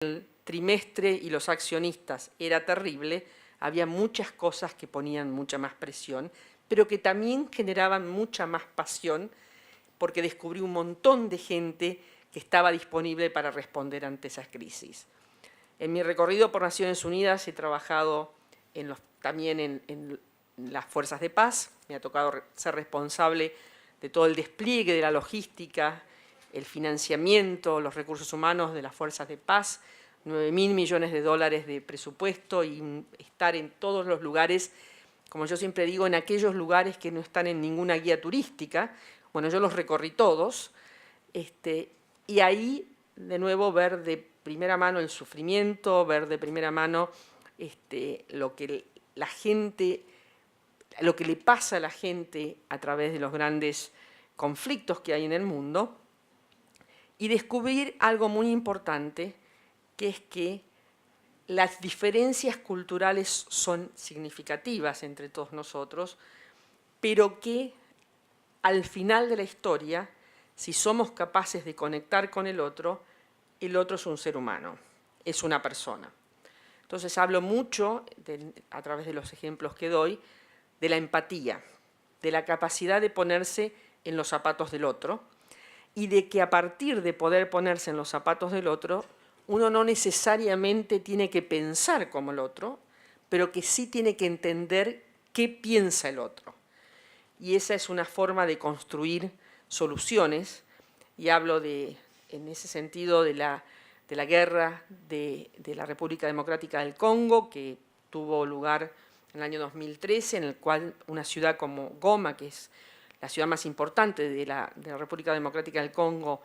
el trimestre y los accionistas era terrible, había muchas cosas que ponían mucha más presión, pero que también generaban mucha más pasión, porque descubrí un montón de gente que estaba disponible para responder ante esas crisis. En mi recorrido por Naciones Unidas he trabajado también en las fuerzas de paz, me ha tocado ser responsable de todo el despliegue de la logística, el financiamiento, los recursos humanos de las fuerzas de paz, 9.000 millones de dólares de presupuesto y estar en todos los lugares, como yo siempre digo, en aquellos lugares que no están en ninguna guía turística. Bueno, yo los recorrí todos, y ahí de nuevo ver de primera mano el sufrimiento, ver de primera mano lo que la gente, lo que le pasa a la gente a través de los grandes conflictos que hay en el mundo, y descubrir algo muy importante, que es que las diferencias culturales son significativas entre todos nosotros, pero que al final de la historia, si somos capaces de conectar con el otro es un ser humano, es una persona. Entonces hablo mucho, a través de los ejemplos que doy, de la empatía, de la capacidad de ponerse en los zapatos del otro, y de que a partir de poder ponerse en los zapatos del otro, uno no necesariamente tiene que pensar como el otro, pero que sí tiene que entender qué piensa el otro. Y esa es una forma de construir soluciones, y hablo en ese sentido de la guerra de la República Democrática del Congo, que tuvo lugar en el año 2013, en el cual una ciudad como Goma, que es la ciudad más importante de la República Democrática del Congo,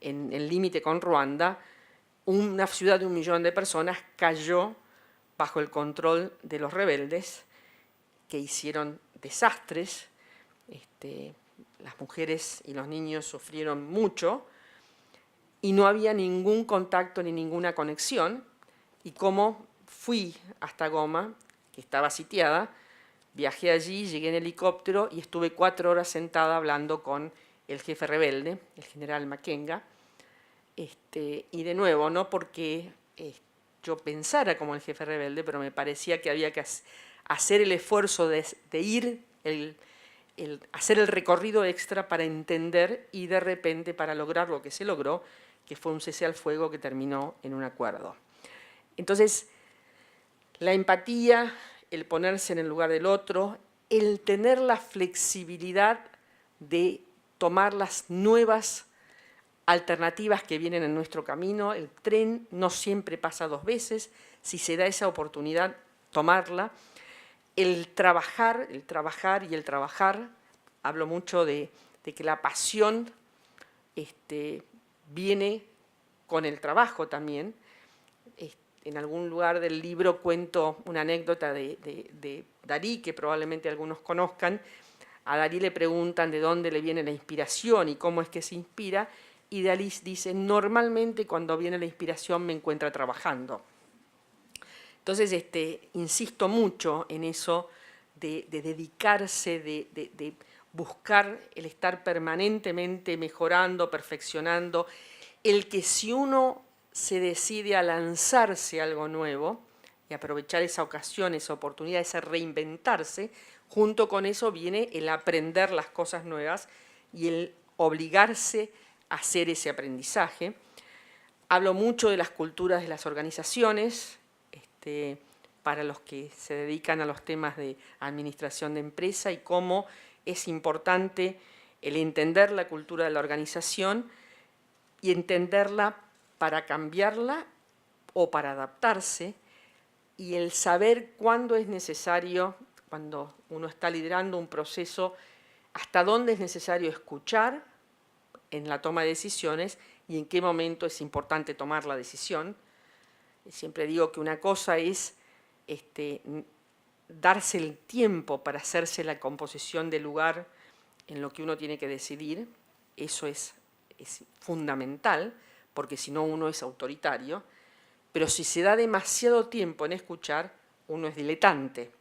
en el límite con Ruanda, una ciudad de 1 millón de personas cayó bajo el control de los rebeldes, que hicieron desastres. Las mujeres y los niños sufrieron mucho, y no había ningún contacto ni ninguna conexión. Y como fui hasta Goma, que estaba sitiada, viajé allí, llegué en helicóptero y estuve 4 horas sentada hablando con el jefe rebelde, el general Makenga. Y de nuevo, no porque yo pensara como el jefe rebelde, pero me parecía que había que hacer el esfuerzo de ir, hacer el recorrido extra para entender, y de repente para lograr lo que se logró, que fue un cese al fuego que terminó en un acuerdo. Entonces, la empatía, el ponerse en el lugar del otro, el tener la flexibilidad de tomar las nuevas alternativas que vienen en nuestro camino. El tren no siempre pasa 2 veces, si se da esa oportunidad, tomarla. El trabajar y el trabajar, hablo mucho de que la pasión viene con el trabajo también. En algún lugar del libro cuento una anécdota de Dalí, que probablemente algunos conozcan. A Dalí le preguntan de dónde le viene la inspiración y cómo es que se inspira, y Dalí dice: normalmente cuando viene la inspiración me encuentra trabajando. Entonces, insisto mucho en eso de dedicarse, de buscar el estar permanentemente mejorando, perfeccionando, el que si uno se decide a lanzarse a algo nuevo y aprovechar esa ocasión, esa oportunidad, ese reinventarse, junto con eso viene el aprender las cosas nuevas y el obligarse a hacer ese aprendizaje. Hablo mucho de las culturas de las organizaciones, para los que se dedican a los temas de administración de empresa, y cómo es importante el entender la cultura de la organización y entenderla para cambiarla o para adaptarse, y el saber cuándo es necesario, cuando uno está liderando un proceso, hasta dónde es necesario escuchar en la toma de decisiones y en qué momento es importante tomar la decisión. Siempre digo que una cosa es darse el tiempo para hacerse la composición del lugar en lo que uno tiene que decidir. Eso es fundamental, porque si no uno es autoritario. Pero si se da demasiado tiempo en escuchar, uno es diletante.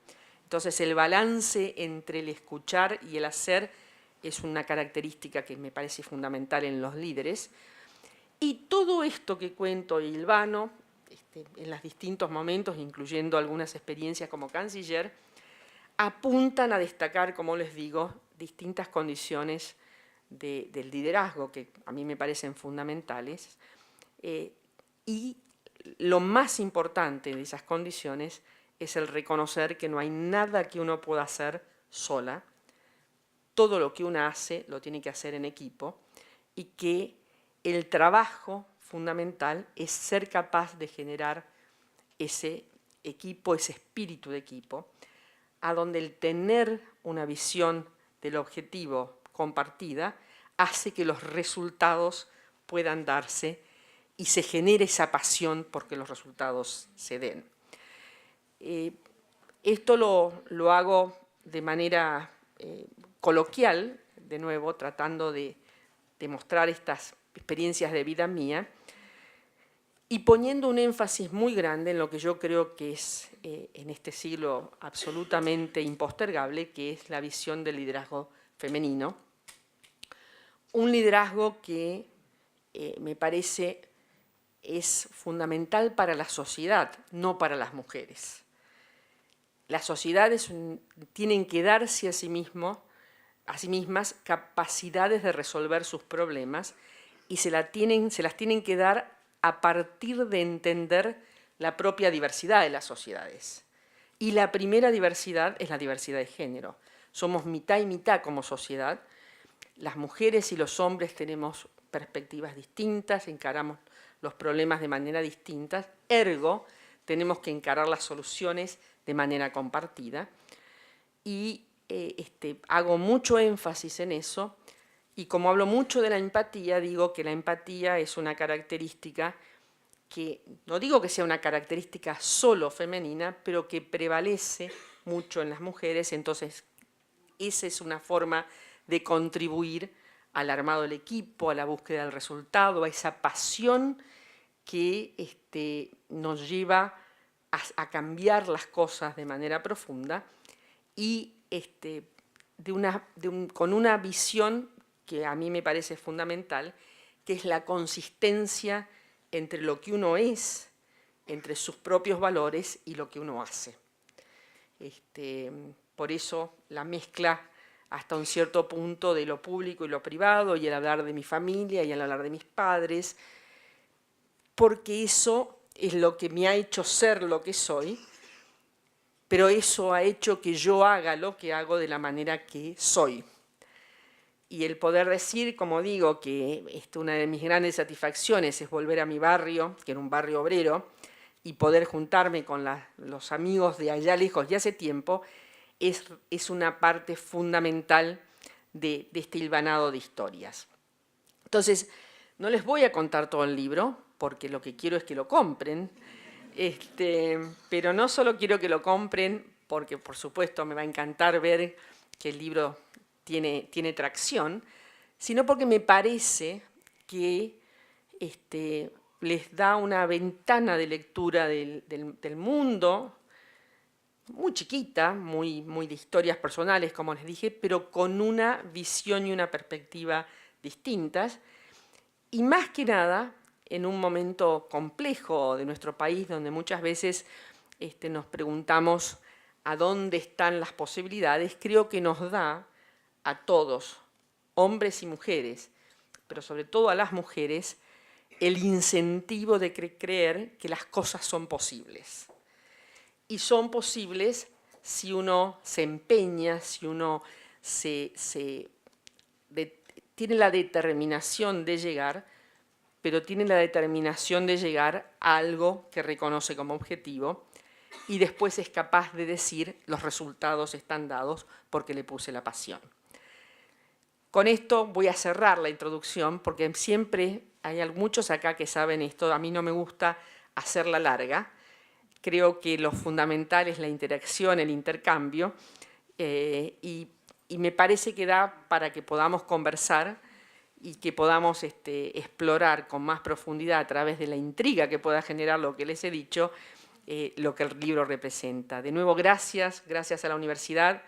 Entonces el balance entre el escuchar y el hacer es una característica que me parece fundamental en los líderes. Y todo esto que cuento, hilvano, en los distintos momentos, incluyendo algunas experiencias como canciller, apuntan a destacar, como les digo, distintas condiciones del liderazgo que a mí me parecen fundamentales, y lo más importante de esas condiciones es el reconocer que no hay nada que uno pueda hacer sola. Todo lo que uno hace lo tiene que hacer en equipo, y que el trabajo fundamental es ser capaz de generar ese equipo, ese espíritu de equipo, a donde el tener una visión del objetivo compartida hace que los resultados puedan darse y se genere esa pasión porque los resultados se den. Esto lo hago de manera coloquial, de nuevo, tratando de mostrar estas experiencias de vida mía y poniendo un énfasis muy grande en lo que yo creo que es en este siglo absolutamente impostergable, que es la visión del liderazgo femenino. Un liderazgo que me parece es fundamental para la sociedad, no para las mujeres. Las sociedades tienen que darse a sí mismas capacidades de resolver sus problemas y se las tienen que dar a partir de entender la propia diversidad de las sociedades. Y la primera diversidad es la diversidad de género. Somos mitad y mitad como sociedad. Las mujeres y los hombres tenemos perspectivas distintas, encaramos los problemas de manera distinta, ergo tenemos que encarar las soluciones de manera compartida. Y hago mucho énfasis en eso, y como hablo mucho de la empatía, digo que la empatía es una característica que, no digo que sea una característica solo femenina, pero que prevalece mucho en las mujeres. Entonces esa es una forma de contribuir al armado del equipo, a la búsqueda del resultado, a esa pasión que nos lleva a cambiar las cosas de manera profunda y con una visión que a mí me parece fundamental, que es la consistencia entre lo que uno es, entre sus propios valores y lo que uno hace. Por eso la mezcla hasta un cierto punto de lo público y lo privado, y el hablar de mi familia y el hablar de mis padres, porque eso es lo que me ha hecho ser lo que soy, pero eso ha hecho que yo haga lo que hago de la manera que soy. Y el poder decir, como digo, que una de mis grandes satisfacciones es volver a mi barrio, que era un barrio obrero, y poder juntarme con los amigos de allá lejos y hace tiempo, es una parte fundamental de este hilvanado de historias. Entonces, no les voy a contar todo el libro, porque lo que quiero es que lo compren, pero no solo quiero que lo compren, porque por supuesto me va a encantar ver que el libro tiene tracción, sino porque me parece que les da una ventana de lectura del mundo, muy chiquita, muy de historias personales, como les dije, pero con una visión y una perspectiva distintas, y más que nada en un momento complejo de nuestro país, donde muchas veces nos preguntamos a dónde están las posibilidades. Creo que nos da a todos, hombres y mujeres, pero sobre todo a las mujeres, el incentivo de creer que las cosas son posibles. Y son posibles si uno se empeña, si uno tiene la determinación de llegar, pero tiene la determinación de llegar a algo que reconoce como objetivo y después es capaz de decir los resultados están dados porque le puse la pasión. Con esto voy a cerrar la introducción porque siempre hay muchos acá que saben esto, a mí no me gusta hacerla larga. Creo que lo fundamental es la interacción, el intercambio, y me parece que da para que podamos conversar y que podamos explorar con más profundidad a través de la intriga que pueda generar lo que les he dicho, lo que el libro representa. De nuevo, gracias a la universidad,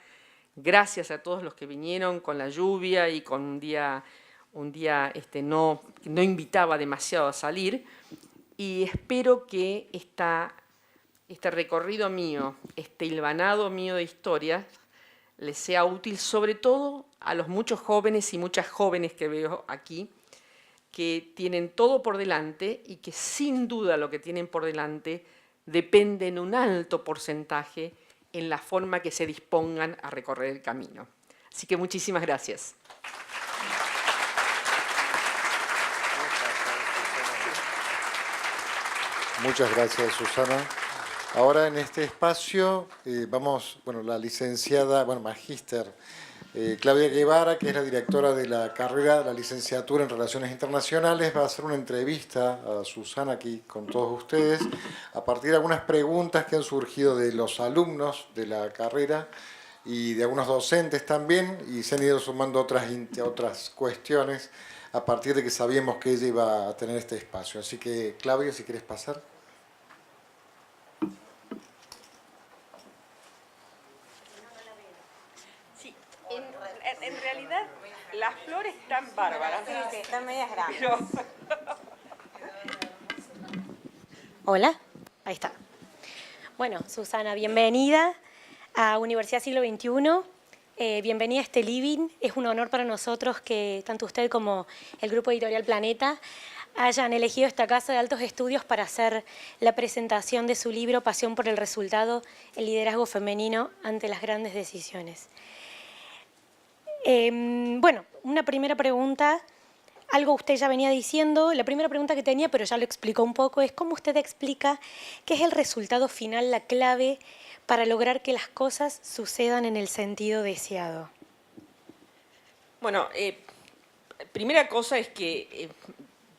gracias a todos los que vinieron con la lluvia y con un día no invitaba demasiado a salir, y espero que este recorrido mío, este hilvanado mío de historias, les sea útil, sobre todo a los muchos jóvenes y muchas jóvenes que veo aquí, que tienen todo por delante y que sin duda lo que tienen por delante depende en un alto porcentaje en la forma que se dispongan a recorrer el camino. Así que muchísimas gracias. Muchas gracias, Susana. Ahora en este espacio la licenciada, magíster Claudia Guevara, que es la directora de la carrera de la licenciatura en Relaciones Internacionales, va a hacer una entrevista a Susana aquí con todos ustedes, a partir de algunas preguntas que han surgido de los alumnos de la carrera y de algunos docentes también, y se han ido sumando otras cuestiones a partir de que sabíamos que ella iba a tener este espacio. Así que, Claudia, si quieres pasar. Sí, en realidad las flores están bárbaras. Sí, están medias grandes. Pero... Hola, ahí está. Bueno, Susana, bienvenida a Universidad Siglo XXI. Bienvenida a este living. Es un honor para nosotros que tanto usted como el Grupo Editorial Planeta hayan elegido esta casa de altos estudios para hacer la presentación de su libro Pasión por el resultado, el liderazgo femenino ante las grandes decisiones. Bueno, una primera pregunta, algo usted ya venía diciendo, la primera pregunta que tenía, pero ya lo explicó un poco, es cómo usted explica qué es el resultado final, la clave para lograr que las cosas sucedan en el sentido deseado. Bueno, primera cosa es que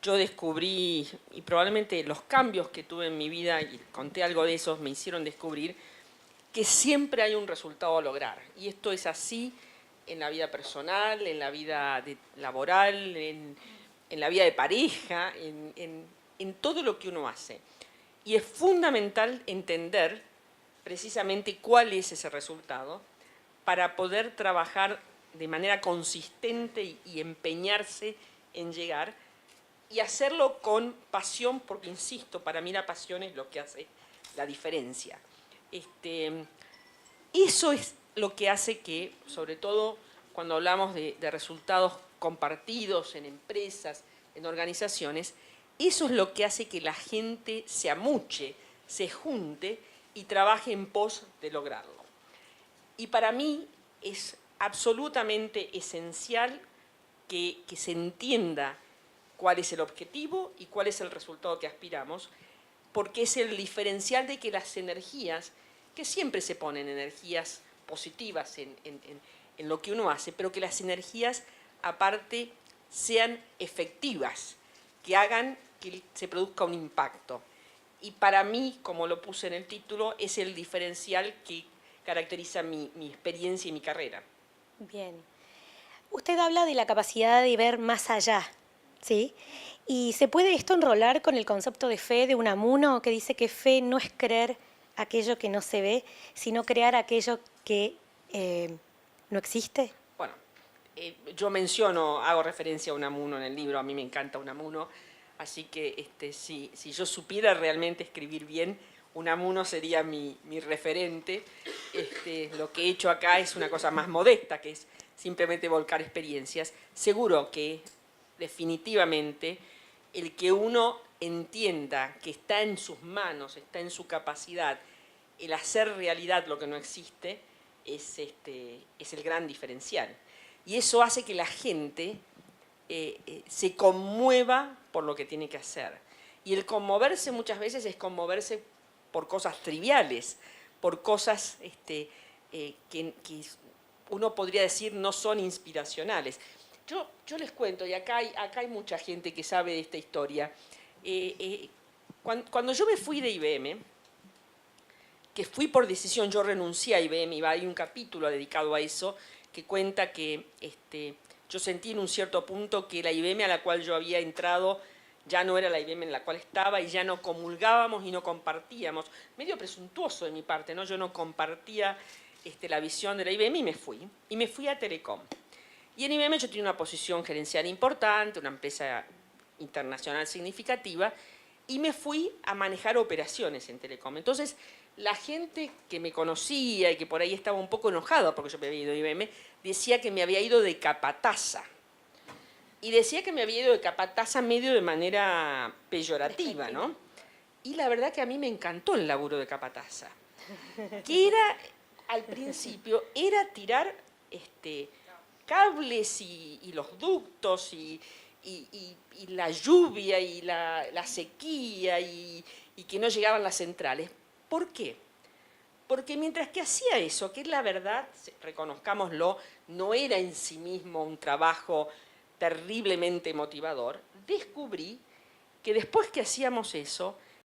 yo descubrí, y probablemente los cambios que tuve en mi vida, y conté algo de esos, me hicieron descubrir que siempre hay un resultado a lograr. Y esto es así en la vida personal, en la vida laboral, en la vida de pareja, en todo lo que uno hace. Y es fundamental entender precisamente cuál es ese resultado para poder trabajar de manera consistente y empeñarse en llegar y hacerlo con pasión, porque insisto, para mí la pasión es lo que hace la diferencia. Eso es lo que hace que, sobre todo cuando hablamos de resultados compartidos en empresas, en organizaciones, eso es lo que hace que la gente se amuche, se junte y trabaje en pos de lograrlo. Y para mí es absolutamente esencial que se entienda cuál es el objetivo y cuál es el resultado que aspiramos, porque es el diferencial de que las energías, que siempre se ponen energías positivas en lo que uno hace, pero que las energías aparte sean efectivas, que hagan que se produzca un impacto. Y para mí, como lo puse en el título, es el diferencial que caracteriza mi experiencia y mi carrera. Bien. Usted habla de la capacidad de ver más allá, ¿sí? ¿Y se puede esto enrolar con el concepto de fe de Unamuno, que dice que fe no es creer aquello que no se ve, sino crear aquello que no existe? Bueno, yo hago referencia a Unamuno en el libro, a mí me encanta Unamuno, así que si yo supiera realmente escribir bien, Unamuno sería mi referente. Lo que he hecho acá es una cosa más modesta, que es simplemente volcar experiencias. Seguro que definitivamente el que uno entienda que está en sus manos, está en su capacidad, el hacer realidad lo que no existe, es el gran diferencial. Y eso hace que la gente se conmueva por lo que tiene que hacer. Y el conmoverse muchas veces es conmoverse por cosas triviales, por cosas que uno podría decir no son inspiracionales. Yo les cuento, y acá hay mucha gente que sabe de esta historia. Cuando yo me fui de IBM, que fui por decisión, yo renuncié a IBM, y hay un capítulo dedicado a eso, que cuenta que yo sentí en un cierto punto que la IBM a la cual yo había entrado ya no era la IBM en la cual estaba, y ya no comulgábamos y no compartíamos. Medio presuntuoso de mi parte, ¿no? Yo no compartía la visión de la IBM y me fui a Telecom. Y en IBM yo tenía una posición gerencial importante, una empresa internacional significativa, y me fui a manejar operaciones en Telecom. Entonces, la gente que me conocía y que por ahí estaba un poco enojada porque yo me había ido de IBM, decía que me había ido de capataza. Y decía que me había ido de capataza medio de manera peyorativa, ¿no? Y la verdad que a mí me encantó el laburo de capataza. Que era, al principio, era tirar cables y los ductos y la lluvia y la sequía y que no llegaban las centrales. ¿Por qué? Porque mientras que hacía eso, que es la verdad, reconozcámoslo, no era en sí mismo un trabajo terriblemente motivador, descubrí que después que hacíamos eso,